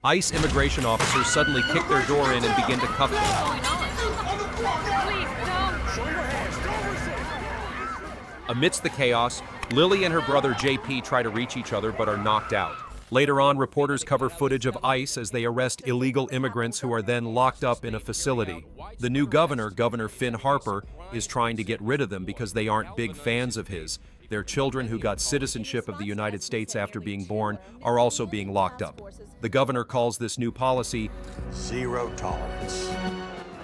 ICE immigration officers suddenly kick their door in and begin to cuff them. Amidst the chaos, Lily and her brother JP try to reach each other but are knocked out. Later on, reporters cover footage of ICE as they arrest illegal immigrants who are then locked up in a facility. The new governor, Governor Finn Harper, is trying to get rid of them because they aren't big fans of his. Their children who got citizenship of the United States after being born are also being locked up. The governor calls this new policy zero tolerance.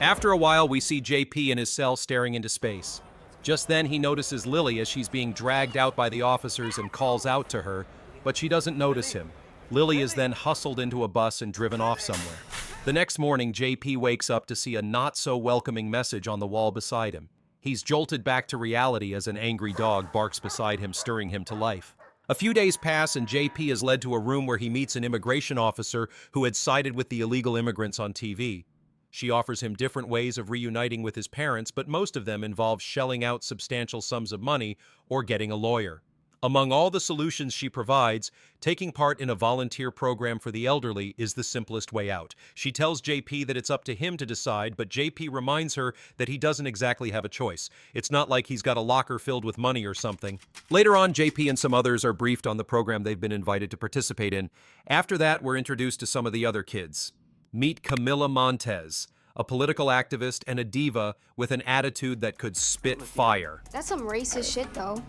After a while, we see JP in his cell staring into space. Just then, he notices Lily as she's being dragged out by the officers and calls out to her, but she doesn't notice him. Lily is then hustled into a bus and driven off somewhere. The next morning, JP wakes up to see a not-so-welcoming message on the wall beside him. He's jolted back to reality as an angry dog barks beside him, stirring him to life. A few days pass and JP is led to a room where he meets an immigration officer who had sided with the illegal immigrants on TV. She offers him different ways of reuniting with his parents, but most of them involve shelling out substantial sums of money or getting a lawyer. Among all the solutions she provides, taking part in a volunteer program for the elderly is the simplest way out. She tells JP that it's up to him to decide, but JP reminds her that he doesn't exactly have a choice. It's not like he's got a locker filled with money or something. Later on, JP and some others are briefed on the program they've been invited to participate in. After that, we're introduced to some of the other kids. Meet Camila Montez, a political activist and a diva with an attitude that could spit fire. That's some racist shit, though.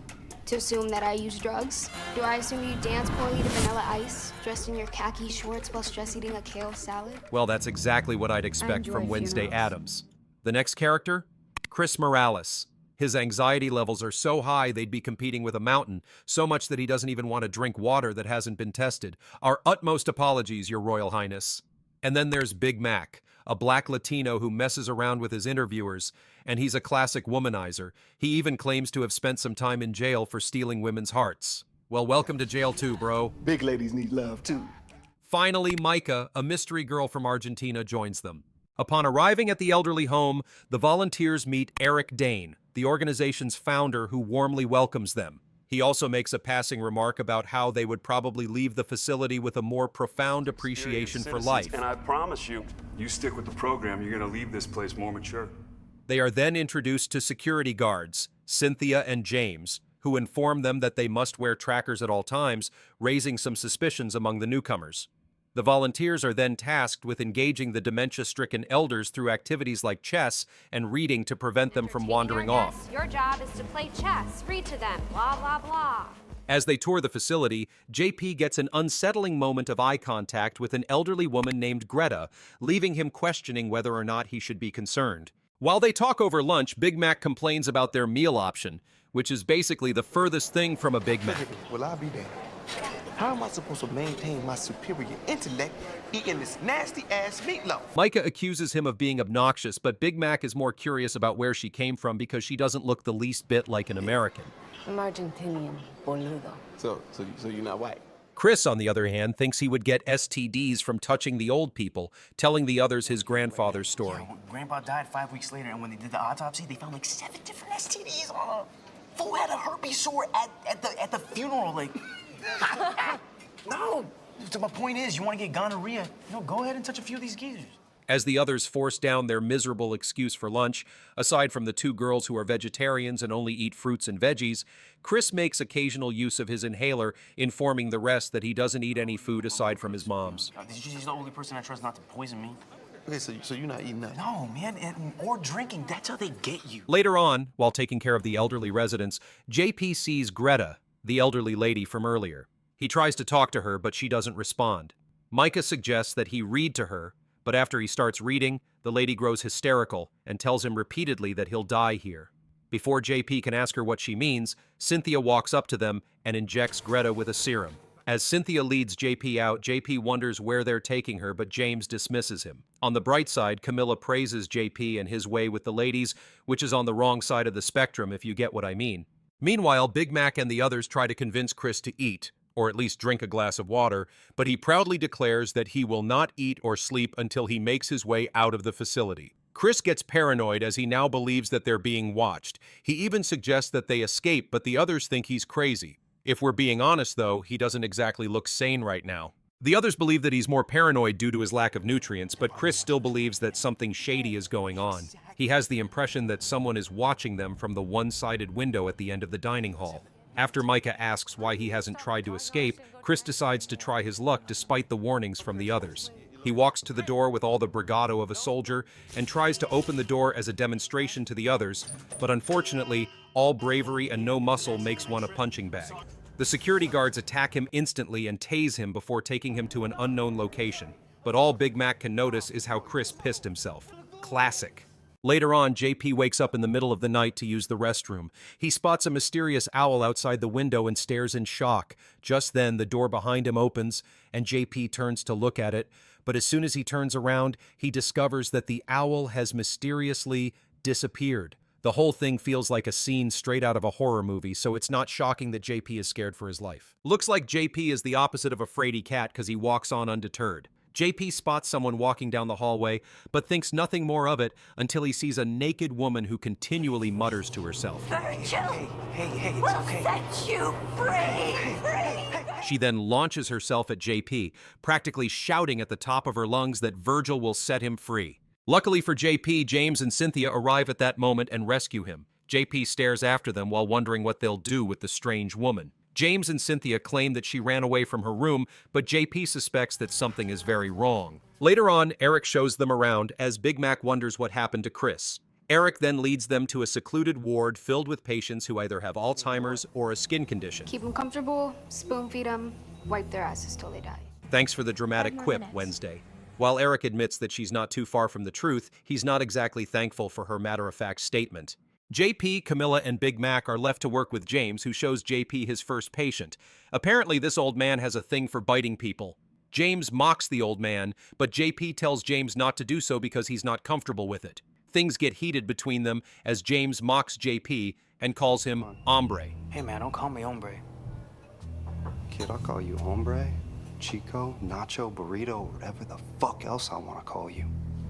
To assume that I use drugs? Do I assume you dance poorly to Vanilla Ice, dressed in your khaki shorts while stress eating a kale salad? Well, that's exactly what I'd expect from Wednesday Addams. The next character? Chris Morales. His anxiety levels are so high they'd be competing with a mountain, so much that he doesn't even want to drink water that hasn't been tested. Our utmost apologies, Your Royal Highness. And then there's Big Mac, a black Latino who messes around with his interviewers, and he's a classic womanizer. He even claims to have spent some time in jail for stealing women's hearts. Well, welcome to jail too, bro. Big ladies need love too. Finally, Micah, a mystery girl from Argentina, joins them. Upon arriving at the elderly home, the volunteers meet Eric Dane, the organization's founder, who warmly welcomes them. He also makes a passing remark about how they would probably leave the facility with a more profound appreciation for life. And I promise you, you stick with the program, you're going to leave this place more mature. They are then introduced to security guards, Cynthia and James, who inform them that they must wear trackers at all times, raising some suspicions among the newcomers. The volunteers are then tasked with engaging the dementia-stricken elders through activities like chess and reading to prevent them from wandering off. Your job is to play chess, read to them, blah, blah, blah. As they tour the facility, JP gets an unsettling moment of eye contact with an elderly woman named Greta, leaving him questioning whether or not he should be concerned. While they talk over lunch, Big Mac complains about their meal option, which is basically the furthest thing from a Big Mac. Will I be there? How am I supposed to maintain my superior intellect eating this nasty-ass meatloaf? Micah accuses him of being obnoxious, but Big Mac is more curious about where she came from because she doesn't look the least bit like an American. I'm Argentinian, boludo. So you're not white? Chris, on the other hand, thinks he would get STDs from touching the old people, telling the others his grandfather's story. Yeah, Grandpa died 5 weeks later, and when they did the autopsy, they found like 7 different STDs on him. Fool had a herpes sore at the funeral, like... No! So my point is, you want to get gonorrhea, go ahead and touch a few of these geezers. As the others force down their miserable excuse for lunch, aside from the 2 girls who are vegetarians and only eat fruits and veggies, Chris makes occasional use of his inhaler, informing the rest that he doesn't eat any food aside from his mom's. She's the only person I trust not to poison me. Okay, so you're not eating nothing? No, man, or drinking. That's how they get you. Later on, while taking care of the elderly residents, JP sees Greta, the elderly lady from earlier. He tries to talk to her, but she doesn't respond. Micah suggests that he read to her, but after he starts reading, the lady grows hysterical and tells him repeatedly that he'll die here. Before JP can ask her what she means, Cynthia walks up to them and injects Greta with a serum. As Cynthia leads JP out, JP wonders where they're taking her, but James dismisses him. On the bright side, Camila praises JP and his way with the ladies, which is on the wrong side of the spectrum, if you get what I mean. Meanwhile, Big Mac and the others try to convince Chris to eat, or at least drink a glass of water, but he proudly declares that he will not eat or sleep until he makes his way out of the facility. Chris gets paranoid as he now believes that they're being watched. He even suggests that they escape, but the others think he's crazy. If we're being honest, though, he doesn't exactly look sane right now. The others believe that he's more paranoid due to his lack of nutrients, but Chris still believes that something shady is going on. He has the impression that someone is watching them from the one-sided window at the end of the dining hall. After Micah asks why he hasn't tried to escape, Chris decides to try his luck despite the warnings from the others. He walks to the door with all the bravado of a soldier and tries to open the door as a demonstration to the others, but unfortunately, all bravery and no muscle makes one a punching bag. The security guards attack him instantly and tase him before taking him to an unknown location. But all Big Mac can notice is how Chris pissed himself. Classic. Later on, JP wakes up in the middle of the night to use the restroom. He spots a mysterious owl outside the window and stares in shock. Just then, the door behind him opens, and JP turns to look at it. But as soon as he turns around, he discovers that the owl has mysteriously disappeared. The whole thing feels like a scene straight out of a horror movie, so it's not shocking that JP is scared for his life. Looks like JP is the opposite of a fraidy cat because he walks on undeterred. JP spots someone walking down the hallway, but thinks nothing more of it until he sees a naked woman who continually mutters to herself. Hey, it's We'll okay. set you free! She then launches herself at JP, practically shouting at the top of her lungs that Virgil will set him free. Luckily for JP, James and Cynthia arrive at that moment and rescue him. JP stares after them while wondering what they'll do with the strange woman. James and Cynthia claim that she ran away from her room, but JP suspects that something is very wrong. Later on, Eric shows them around as Big Mac wonders what happened to Chris. Eric then leads them to a secluded ward filled with patients who either have Alzheimer's or a skin condition. Keep them comfortable, spoon feed them, wipe their asses till they die. Thanks for the dramatic quip, Wednesday. While Eric admits that she's not too far from the truth, he's not exactly thankful for her matter-of-fact statement. JP, Camila, and Big Mac are left to work with James, who shows JP his first patient. Apparently, this old man has a thing for biting people. James mocks the old man, but JP tells James not to do so because he's not comfortable with it. Things get heated between them as James mocks JP and calls him hombre. Hey man, don't call me hombre. Kid, I'll call you hombre, chico, nacho, burrito, whatever the fuck else I want to call you.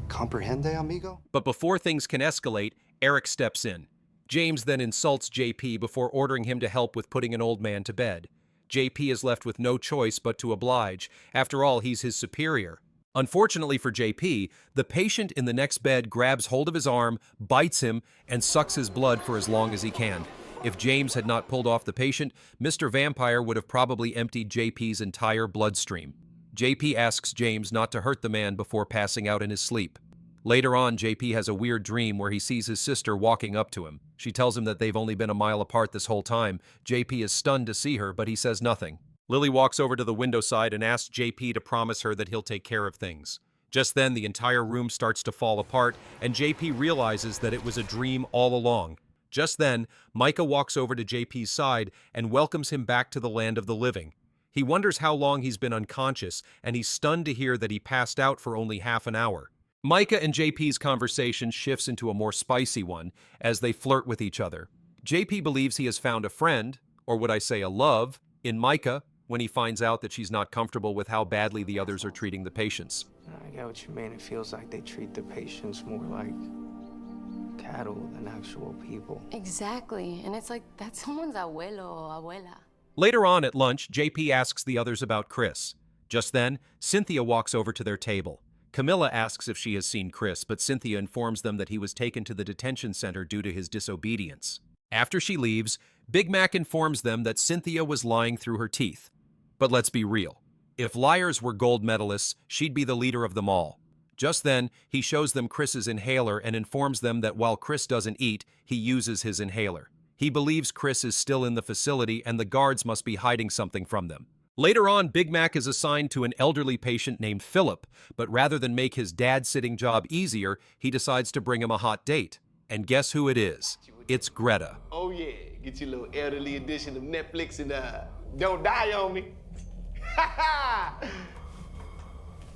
Comprehende, amigo? But before things can escalate, Eric steps in. James then insults JP before ordering him to help with putting an old man to bed. JP is left with no choice but to oblige. After all, he's his superior. Unfortunately for JP, the patient in the next bed grabs hold of his arm, bites him, and sucks his blood for as long as he can. If James had not pulled off the patient, Mr. Vampire would have probably emptied JP's entire bloodstream. JP asks James not to hurt the man before passing out in his sleep. Later on, JP has a weird dream where he sees his sister walking up to him. She tells him that they've only been a mile apart this whole time. JP is stunned to see her, but he says nothing. Lily walks over to the window side and asks JP to promise her that he'll take care of things. Just then, the entire room starts to fall apart, and JP realizes that it was a dream all along. Just then, Micah walks over to JP's side and welcomes him back to the land of the living. He wonders how long he's been unconscious, and he's stunned to hear that he passed out for only half an hour. Micah and JP's conversation shifts into a more spicy one as they flirt with each other. JP believes he has found a friend, or would I say a love, in Micah when he finds out that she's not comfortable with how badly the others are treating the patients. I get what you mean. It feels like they treat the patients more like cattle than actual people. Exactly. And it's like, that's someone's abuelo or abuela. Later on at lunch, JP asks the others about Chris. Just then, Cynthia walks over to their table. Camila asks if she has seen Chris, but Cynthia informs them that he was taken to the detention center due to his disobedience. After she leaves, Big Mac informs them that Cynthia was lying through her teeth. But let's be real. If liars were gold medalists, she'd be the leader of them all. Just then, he shows them Chris's inhaler and informs them that while Chris doesn't eat, he uses his inhaler. He believes Chris is still in the facility and the guards must be hiding something from them. Later on, Big Mac is assigned to an elderly patient named Philip, but rather than make his dad-sitting job easier, he decides to bring him a hot date. And guess who it is? It's Greta. Oh yeah, get your little elderly edition of Netflix and don't die on me.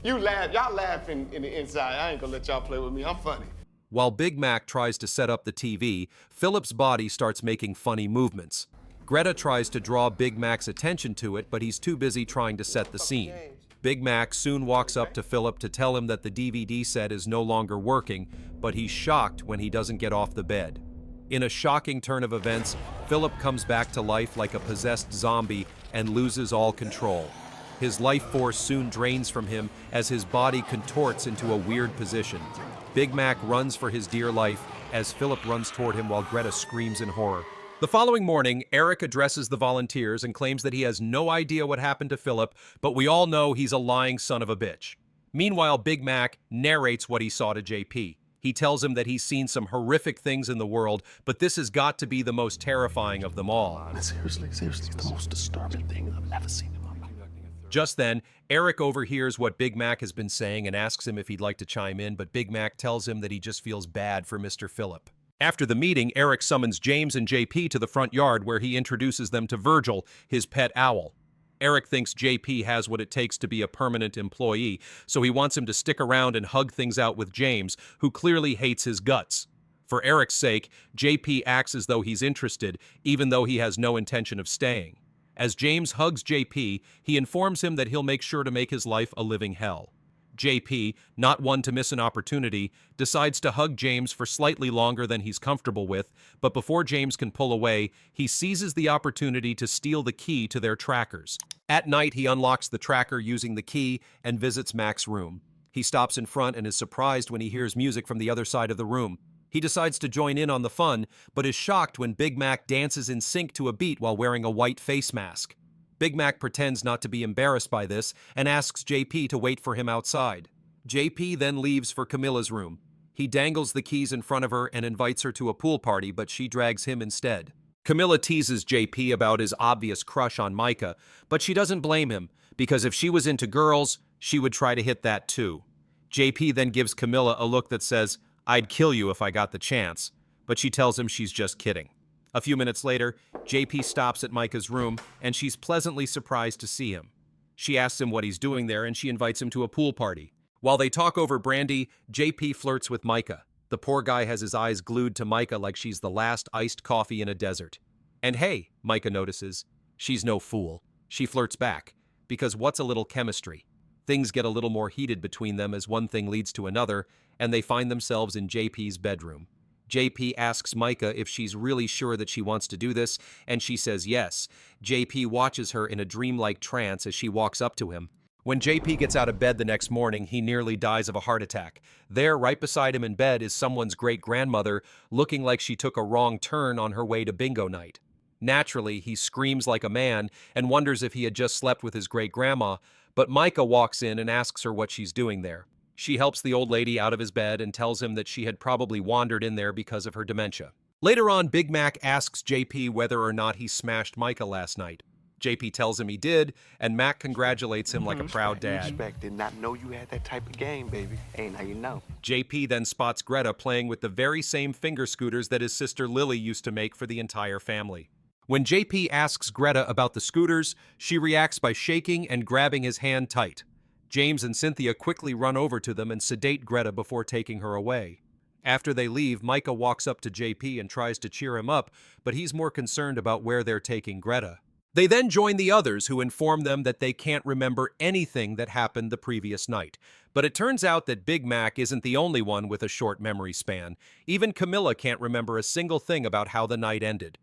You laugh, y'all laugh in the inside. I ain't gonna let y'all play with me, I'm funny. While Big Mac tries to set up the TV, Philip's body starts making funny movements. Greta tries to draw Big Mac's attention to it, but he's too busy trying to set the scene. Big Mac soon walks up to Philip to tell him that the DVD set is no longer working, but he's shocked when he doesn't get off the bed. In a shocking turn of events, Philip comes back to life like a possessed zombie and loses all control. His life force soon drains from him as his body contorts into a weird position. Big Mac runs for his dear life as Philip runs toward him while Greta screams in horror. The following morning, Eric addresses the volunteers and claims that he has no idea what happened to Philip, but we all know he's a lying son of a bitch. Meanwhile, Big Mac narrates what he saw to JP. He tells him that he's seen some horrific things in the world, but this has got to be the most terrifying of them all. Seriously, it's the most disturbing thing I've ever seen in my life. Just then, Eric overhears what Big Mac has been saying and asks him if he'd like to chime in, but Big Mac tells him that he just feels bad for Mr. Philip. After the meeting, Eric summons James and JP to the front yard where he introduces them to Virgil, his pet owl. Eric thinks JP has what it takes to be a permanent employee, so he wants him to stick around and hug things out with James, who clearly hates his guts. For Eric's sake, JP acts as though he's interested, even though he has no intention of staying. As James hugs JP, he informs him that he'll make sure to make his life a living hell. JP, not one to miss an opportunity, decides to hug James for slightly longer than he's comfortable with, but before James can pull away, he seizes the opportunity to steal the key to their trackers. At night, he unlocks the tracker using the key and visits Mac's room. He stops in front and is surprised when he hears music from the other side of the room. He decides to join in on the fun, but is shocked when Big Mac dances in sync to a beat while wearing a white face mask. Big Mac pretends not to be embarrassed by this and asks JP to wait for him outside. JP then leaves for Camila's room. He dangles the keys in front of her and invites her to a pool party, but she drags him instead. Camila teases JP about his obvious crush on Micah, but she doesn't blame him, because if she was into girls, she would try to hit that too. JP then gives Camila a look that says, "I'd kill you if I got the chance," but she tells him she's just kidding. A few minutes later, JP stops at Micah's room, and she's pleasantly surprised to see him. She asks him what he's doing there, and she invites him to a pool party. While they talk over brandy, JP flirts with Micah. The poor guy has his eyes glued to Micah like she's the last iced coffee in a desert. And hey, Micah notices, she's no fool. She flirts back, because what's a little chemistry? Things get a little more heated between them as one thing leads to another, and they find themselves in JP's bedroom. JP asks Micah if she's really sure that she wants to do this, and she says yes. JP watches her in a dreamlike trance as she walks up to him. When JP gets out of bed the next morning, he nearly dies of a heart attack. There, right beside him in bed, is someone's great-grandmother, looking like she took a wrong turn on her way to bingo night. Naturally, he screams like a man and wonders if he had just slept with his great-grandma, but Micah walks in and asks her what she's doing there. She helps the old lady out of his bed and tells him that she had probably wandered in there because of her dementia. Later on, Big Mac asks JP whether or not he smashed Micah last night. JP tells him he did, and Mac congratulates him like a proud dad. Respect, did not know you had that type of game, baby. Hey, now you know. JP then spots Greta playing with the very same finger scooters that his sister Lily used to make for the entire family. When JP asks Greta about the scooters, she reacts by shaking and grabbing his hand tight. James and Cynthia quickly run over to them and sedate Greta before taking her away. After they leave, Micah walks up to JP and tries to cheer him up, but he's more concerned about where they're taking Greta. They then join the others, who inform them that they can't remember anything that happened the previous night. But it turns out that Big Mac isn't the only one with a short memory span. Even Camila can't remember a single thing about how the night ended.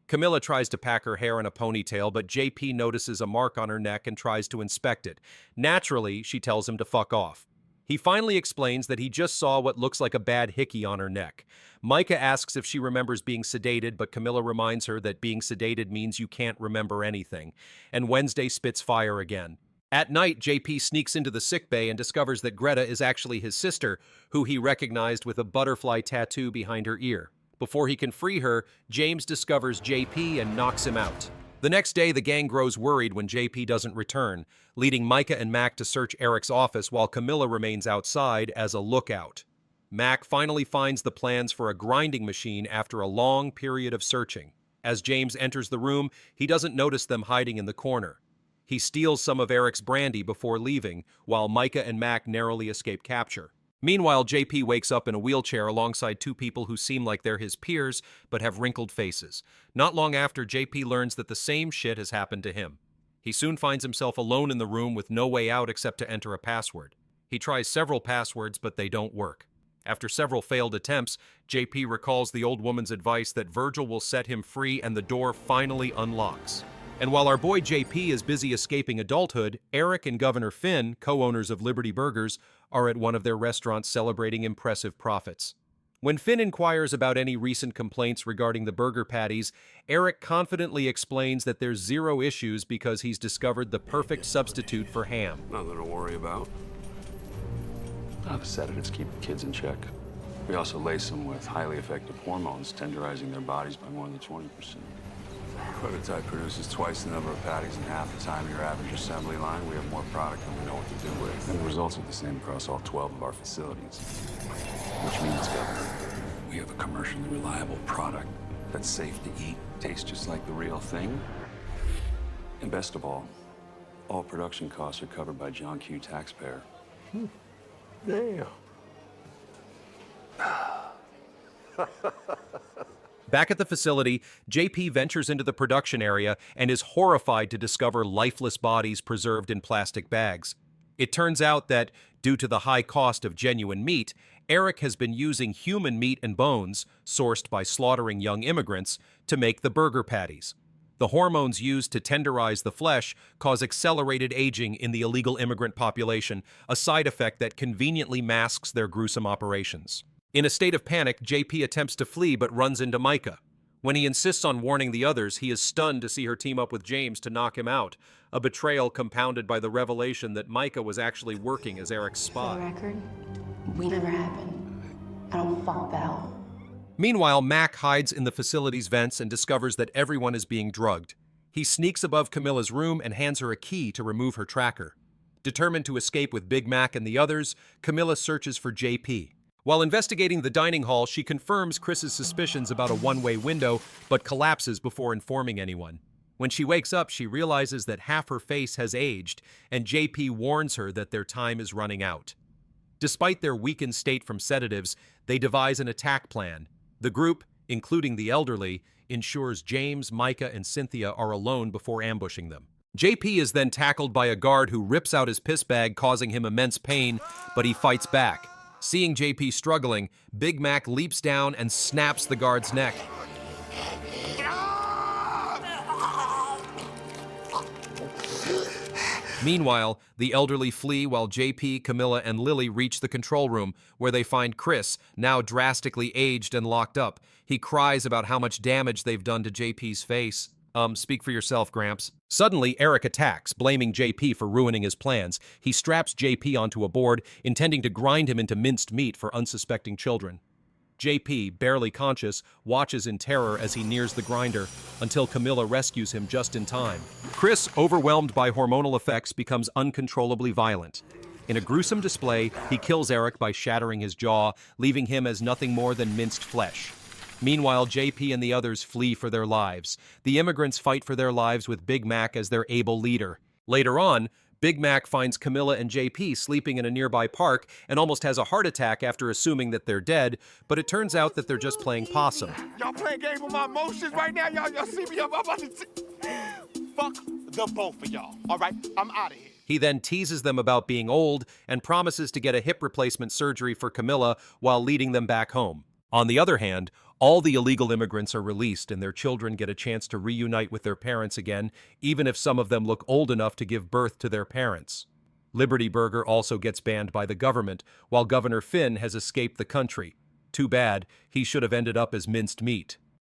Camila tries to pack her hair in a ponytail, but JP notices a mark on her neck and tries to inspect it. Naturally, she tells him to fuck off. He finally explains that he just saw what looks like a bad hickey on her neck. Micah asks if she remembers being sedated, but Camila reminds her that being sedated means you can't remember anything. And Wednesday spits fire again. At night, JP sneaks into the sickbay and discovers that Greta is actually his sister, who he recognized with a butterfly tattoo behind her ear. Before he can free her, James discovers JP and knocks him out. The next day, the gang grows worried when JP doesn't return, leading Micah and Mac to search Eric's office while Camila remains outside as a lookout. Mac finally finds the plans for a grinding machine after a long period of searching. As James enters the room, he doesn't notice them hiding in the corner. He steals some of Eric's brandy before leaving, while Micah and Mac narrowly escape capture. Meanwhile, JP wakes up in a wheelchair alongside two people who seem like they're his peers, but have wrinkled faces. Not long after, JP learns that the same shit has happened to him. He soon finds himself alone in the room with no way out except to enter a password. He tries several passwords, but they don't work. After several failed attempts, JP recalls the old woman's advice that Virgil will set him free and the door finally unlocks. And while our boy JP is busy escaping adulthood, Eric and Governor Finn, co-owners of Liberty Burgers, are at one of their restaurants celebrating impressive profits. When Finn inquires about any recent complaints regarding the burger patties, Eric confidently explains that there's zero issues because he's discovered the perfect substitute for ham. Nothing to worry about. The sedatives keep the kids in check. We also lace them with highly effective hormones, tenderizing their bodies by more than 20%. Prototype produces twice the number of patties in half the time of your average assembly line. We have more product than we know what to do with. And the results are the same across all 12 of our facilities. Which means, Governor, we have a commercially reliable product that's safe to eat, tastes just like the real thing. And best of all production costs are covered by John Q. taxpayer. Damn. Back at the facility, JP ventures into the production area and is horrified to discover lifeless bodies preserved in plastic bags. It turns out that, due to the high cost of genuine meat, Eric has been using human meat and bones, sourced by slaughtering young immigrants, to make the burger patties. The hormones used to tenderize the flesh cause accelerated aging in the illegal immigrant population, a side effect that conveniently masks their gruesome operations. In a state of panic, JP attempts to flee but runs into Micah. When he insists on warning the others, he is stunned to see her team up with James to knock him out, a betrayal compounded by the revelation that Micah was actually working as Eric's spy. For the record, we never happened. I don't fall out. Meanwhile, Mac hides in the facility's vents and discovers that everyone is being drugged. He sneaks above Camila's room and hands her a key to remove her tracker. Determined to escape with Big Mac and the others, Camila searches for JP. While investigating the dining hall, she confirms Chris's suspicions about a one-way window, but collapses before informing anyone. When she wakes up, she realizes that half her face has aged, and JP warns her that their time is running out. Despite their weakened state from sedatives, they devise an attack plan. The group, including the elderly, ensures James, Micah, and Cynthia are alone before ambushing them. JP is then tackled by a guard who rips out his piss bag, causing him immense pain, but he fights back. Seeing JP struggling, Big Mac leaps down and snaps the guard's neck. Meanwhile, the elderly flee while JP, Camila, and Lily reach the control room, where they find Chris, now drastically aged and locked up. He cries about how much damage they've done to JP's face. Speak for yourself, Gramps. Suddenly, Eric attacks, blaming JP for ruining his plans. He straps JP onto a board, intending to grind him into minced meat for unsuspecting children. JP, barely conscious, watches in terror as he nears the grinder, until Camila rescues him just in time. Chris, overwhelmed by hormonal effects, becomes uncontrollably violent. In a gruesome display, he kills Eric by shattering his jaw, leaving him as nothing more than minced flesh. Meanwhile, JP and the others flee for their lives. The immigrants fight for their lives with Big Mac as their able leader. Later on, Big Mac finds Camila and JP sleeping in a nearby park and almost has a heart attack after assuming that they're dead, but it turns out that they're just playing possum. Y'all playing games with my emotions right now? Y'all see me? I'm about to fuck the both of y'all, all right? I'm out of here. He then teases them about being old and promises to get a hip replacement surgery for Camila while leading them back home. On the other hand, all the illegal immigrants are released and their children get a chance to reunite with their parents again, even if some of them look old enough to give birth to their parents. Liberty Burger also gets banned by the government, while Governor Finn has escaped the country. Too bad, he should have ended up as minced meat.